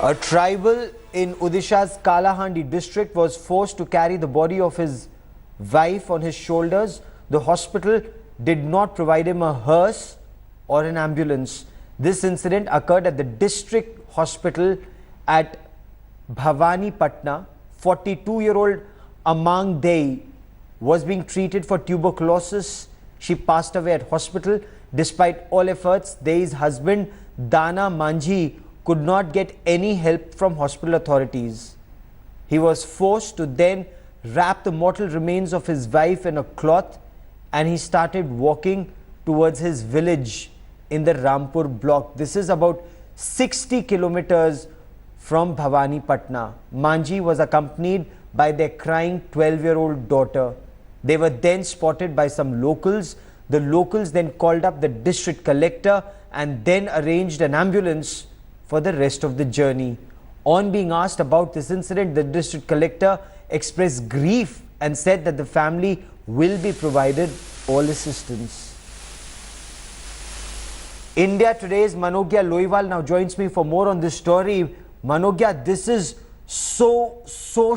A tribal in Odisha's Kalahandi district was forced to carry the body of his wife on his shoulders. The hospital did not provide him a hearse or an ambulance. This incident occurred at the district hospital at Bhavani Patna. 42-year-old Amang Dei was being treated for tuberculosis. She passed away at hospital. Despite all efforts, Dei's husband Dana Manji could not get any help from hospital authorities. He was forced to then wrap the mortal remains of his wife in a cloth, and he started walking towards his village in the Rampur block. This is about 60 kilometers from Bhavani Patna. Manji was accompanied by their crying 12-year-old daughter. They were then spotted by some locals. The locals then called up the district collector and then arranged an ambulance for the rest of the journey. On being asked about this incident, the district collector expressed grief and said that the family will be provided all assistance. India Today's Manogya Loiwal now joins me for more on this story. Manogya, this is so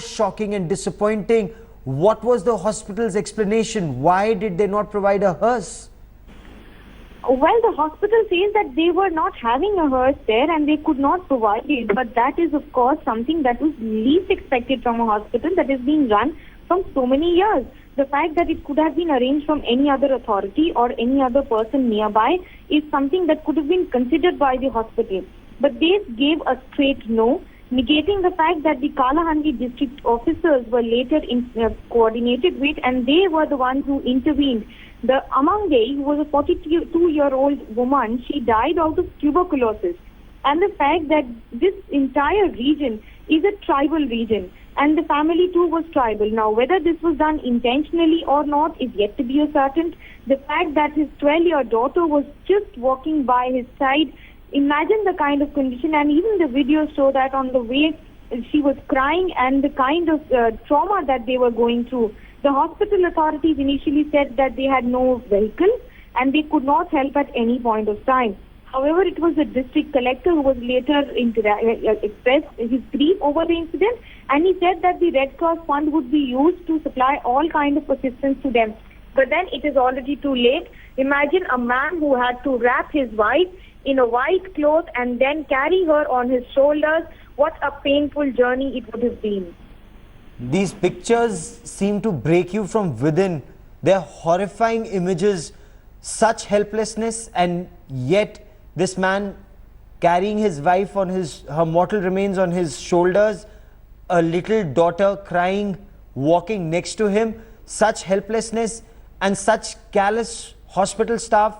shocking and disappointing. What was the hospital's explanation? Why did they not provide a hearse? Well, the hospital says that they were not having a hearse there and they could not provide it. But that is, of course, something that was least expected from a hospital that is being run from so many years. The fact that it could have been arranged from any other authority or any other person nearby is something that could have been considered by the hospital. But they gave a straight no, negating the fact that the Kalahandi district officers were later coordinated with, and they were the ones who intervened. The Amang Dei, who was a 42-year-old woman, she died out of tuberculosis. And the fact that this entire region is a tribal region, and the family too was tribal. Now, whether this was done intentionally or not is yet to be ascertained. The fact that his 12-year daughter was just walking by his side, imagine the kind of condition, and even the videos show that on the way she was crying and the kind of trauma that they were going through. The hospital authorities initially said that they had no vehicle and they could not help at any point of time. However, it was the district collector who was later expressed his grief over the incident, and he said that the Red Cross Fund would be used to supply all kind of assistance to them. But then it is already too late. Imagine a man who had to wrap his wife in a white cloth and then carry her on his shoulders. What a painful journey it would have been. These pictures seem to break you from within. They're horrifying images, such helplessness, and yet this man carrying his wife on her mortal remains on his shoulders, a little daughter crying, walking next to him, such helplessness and such callous hospital staff.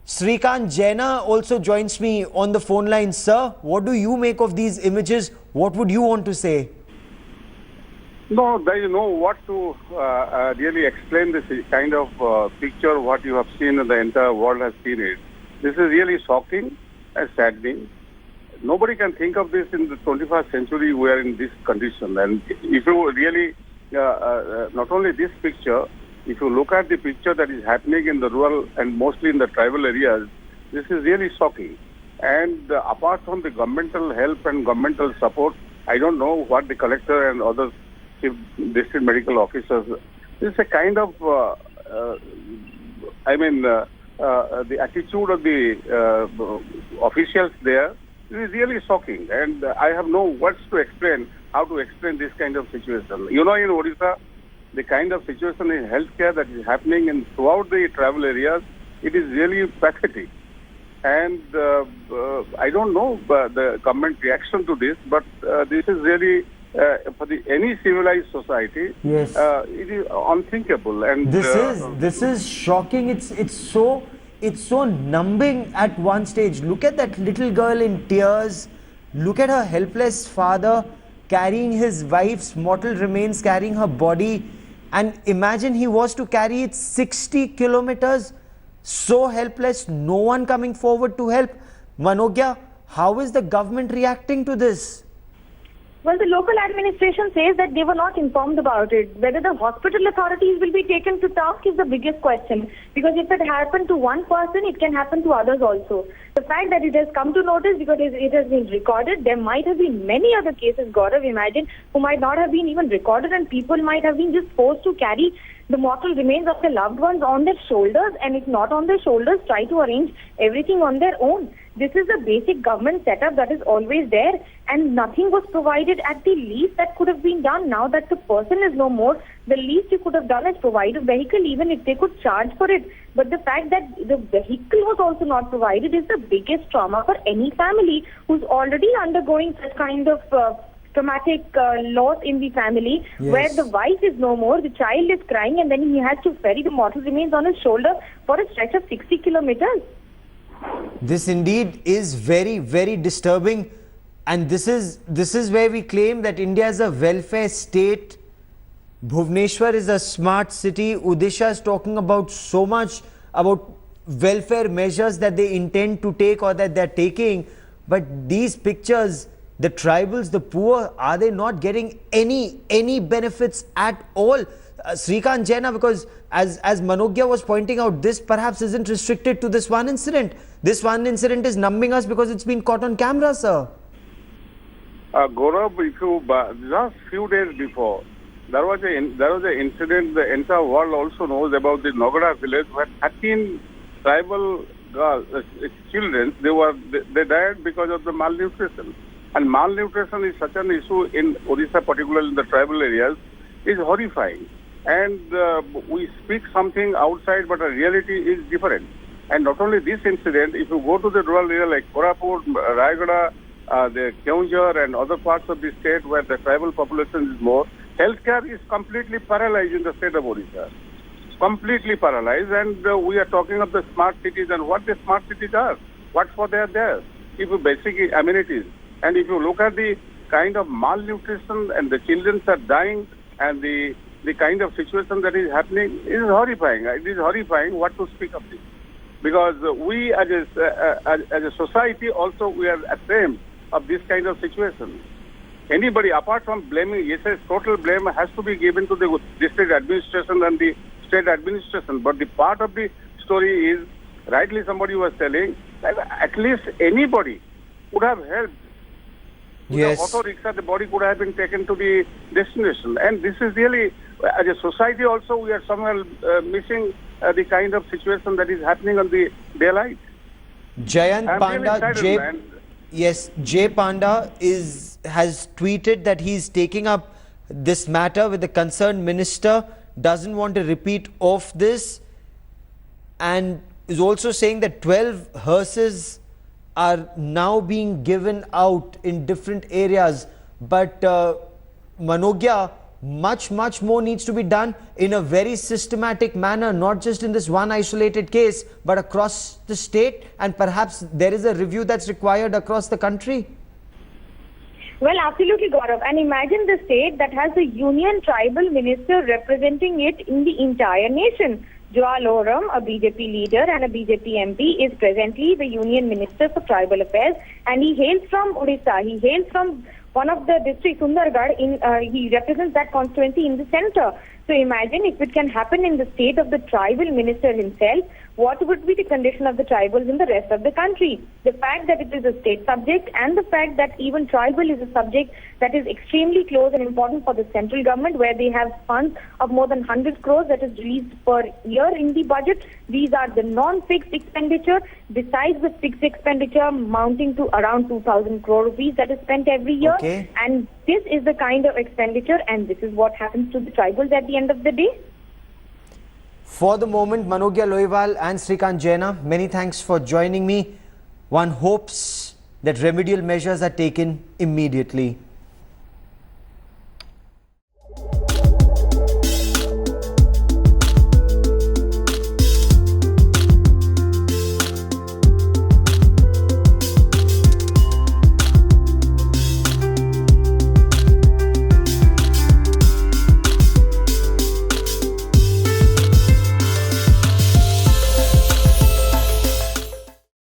Srikant Jaina also joins me on the phone line. Sir, what do you make of these images? What would you want to say? No, there is no what to really explain this kind of picture, what you have seen and the entire world has seen it. This is really shocking and saddening. Nobody can think of this in the 21st century. We are in this condition. And if you really, not only this picture, if you look at the picture that is happening in the rural and mostly in the tribal areas, this is really shocking. And apart from the governmental help and governmental support, I don't know what the collector and other chief district medical officers, this is a kind of, the attitude of the officials there is really shocking. And I have no words to explain how to explain this kind of situation. You know, in Odisha, the kind of situation in healthcare that is happening throughout the tribal areas, it is really pathetic. And I don't know the government reaction to this, but this is really, for any civilized society, yes, it is unthinkable. And this is shocking. It's so numbing at one stage. Look at that little girl in tears. Look at her helpless father carrying his wife's mortal remains, carrying her body. And imagine he was to carry it 60 kilometers, so helpless, no one coming forward to help. Manogya, how is the government reacting to this? Well, the local administration says that they were not informed about it. Whether the hospital authorities will be taken to task is the biggest question. Because if it happened to one person, it can happen to others also. The fact that it has come to notice because it has been recorded, there might have been many other cases, Gaurav, imagine, who might not have been even recorded, and people might have been just forced to carry the mortal remains of their loved ones on their shoulders, and if not on their shoulders, try to arrange everything on their own. This is the basic government setup that is always there, and nothing was provided at the least that could have been done. Now that the person is no more, the least you could have done is provide a vehicle, even if they could charge for it. But the fact that the vehicle was also not provided is the biggest trauma for any family who's already undergoing such kind of traumatic loss in the family, Yes. where the wife is no more, the child is crying, and then he has to ferry the mortal remains on his shoulder for a stretch of 60 kilometers. This indeed is very, very disturbing, and this is where we claim that India is a welfare state. Bhubaneswar is a smart city. Odisha is talking about so much about welfare measures that they intend to take or that they're taking, but these pictures, the tribals, the poor, are they not getting any benefits at all? Srikant Jaina, because as Manogya was pointing out, this perhaps isn't restricted to this one incident. This one incident is numbing us because it's been caught on camera, sir. Gaurav, if you just few days before, there was an incident. The entire world also knows about the Nogada village where 13 tribal girls, children, they died because of the malnutrition. And malnutrition is such an issue in Odisha, particularly in the tribal areas, is horrifying. And we speak something outside, but the reality is different. And not only this incident, if you go to the rural area like Korapur, Rayagada, the Keonjhar and other parts of the state where the tribal population is more, healthcare is completely paralyzed in the state of Odisha. Completely paralyzed. And we are talking of the smart cities and what the smart cities are. What for they are there? If you basic amenities. And if you look at the kind of malnutrition and the children are dying and the kind of situation that is happening, it is horrifying. It is horrifying what to speak of this. Because we as a society also we are ashamed of this kind of situation. Anybody apart from blaming, yes, total blame has to be given to the district administration and the state administration. But the part of the story is, rightly somebody was telling, that at least anybody would have helped. Yes. The auto rickshaw, the body could have been taken to the destination. And this is really, as a society also, we are somewhere missing the kind of situation that is happening on the daylight. Jayant I'm really Panda, saddened, man. Yes, Jay Panda has tweeted that he's taking up this matter with the concerned minister, doesn't want to repeat of this, and is also saying that 12 hearses are now being given out in different areas. But Manogya, much more needs to be done in a very systematic manner, not just in this one isolated case, but across the state, and perhaps there is a review that's required across the country. Well, absolutely, Gaurav. And imagine the state that has a union tribal minister representing it in the entire nation. Joal Oram, a BJP leader and a BJP MP, is presently the union minister for tribal affairs, and he hails from Odisha. He hails from one of the districts, Sundargarh. He represents that constituency in the center. So imagine if it can happen in the state of the tribal minister himself, what would be the condition of the tribals in the rest of the country? The fact that it is a state subject and the fact that even tribal is a subject that is extremely close and important for the central government, where they have funds of more than 100 crores that is released per year in the budget. These are the non-fixed expenditure, besides the fixed expenditure amounting to around 2,000 crore rupees that is spent every year. Okay. And this is the kind of expenditure, and this is what happens to the tribals at the end of the day. For the moment, Manogya Loiwal and Srikant Jaina, many thanks for joining me. One hopes that remedial measures are taken immediately.